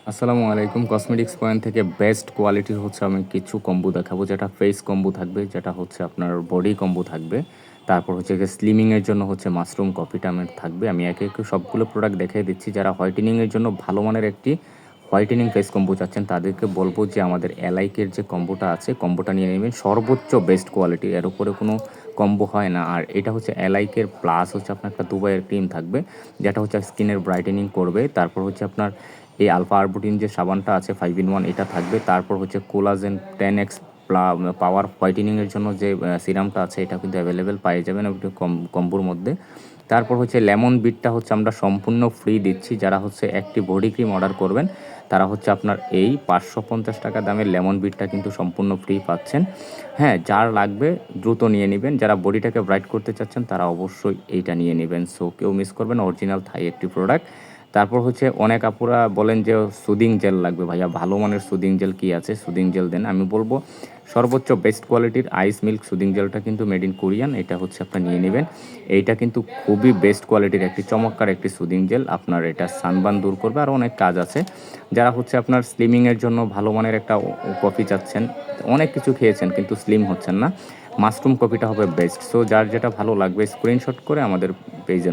আসসালামু আলাইকুম। Cosmetics point থেকে বেস্ট কোয়ালিটির হচ্ছে আমি কিছু কম্বো দেখাবো, যেটা ফেস কম্বো থাকবে, যেটা হচ্ছে আপনার বডি কম্বো থাকবে। তারপর হচ্ছে গিয়ে স্লিমিংয়ের জন্য হচ্ছে মাশরুম কফিটা আমার থাকবে। আমি একে, একে সবগুলো প্রোডাক্ট দেখিয়ে দিচ্ছি। যারা হোয়াইটেনিংয়ের জন্য ভালো মানের একটি হোয়াইটেনিং ফেস কম্বো চাচ্ছেন, তাদেরকে বলব যে আমাদের এলাইকের যে কম্বোটা আছে, কম্বোটা নিয়ে নেবেন। সর্বোচ্চ বেস্ট কোয়ালিটি, এর উপরে কোনো কম্বো হয় না। আর এটা হচ্ছে এলাইকের প্লাস হচ্ছে আপনার একটা দুবাইয়ের ক্রিম থাকবে, যেটা হচ্ছে স্কিনের ব্রাইটেনিং করবে। তারপর হচ্ছে আপনার এই আলফা আরবুটিন যে সাবানটা আছে 5 in 1, এটা থাকবে। তারপর হচ্ছে কোলাজেন 10x পাওয়ার হোয়াইটেনিংয়ের জন্য যে সিরামটা আছে, এটা কিন্তু অ্যাভেলেবেল পেয়ে যাবেন একটু কম্বোর মধ্যে। তারপর হচ্ছে লেমন বিটটা হচ্ছে আমরা সম্পূর্ণ ফ্রি দিচ্ছি। যারা হচ্ছে একটি বডি ক্রিম অর্ডার করবেন, তারা হচ্ছে আপনার এই 550 টাকা দামের লেমন বিটটা কিন্তু সম্পূর্ণ ফ্রি পাচ্ছেন। হ্যাঁ, যার লাগবে দ্রুত নিয়ে নেবেন। যারা বডিটাকে ব্রাইট করতে চাচ্ছেন, তারা অবশ্যই এইটা নিয়ে নেবেন। সো কেউ মিস করবেন, অরিজিনাল থাই একটি প্রোডাক্ট। তারপর হচ্ছে অনেক আপুরা বলেন যে সুদিং জেল লাগবে। ভাইয়া, ভালো মানের সুদিং জেল কি আছে? সুদিং জেল দেন। আমি বলবো সর্বোচ্চ বেস্ট কোয়ালিটির আইস মিল্ক সুদিং জেলটা কিন্তু মেড ইন কোরিয়ান, এটা হচ্ছে আপনার নিয়ে নেবেন। এইটা কিন্তু খুবই বেস্ট কোয়ালিটির একটি চমৎকার একটি সুদিং জেল। আপনার এটা সানবার্ন দূর করবে, আর অনেক কাজ আছে। যারা হচ্ছে আপনার স্লিমিংয়ের জন্য ভালো মানের একটা কফি চাচ্ছেন, অনেক কিছু খেয়েছেন কিন্তু স্লিম হচ্ছেন না, মাশরুম কফিটা হবে বেস্ট। সো যার যেটা ভালো লাগবে স্ক্রিনশট করে আমাদের পেজে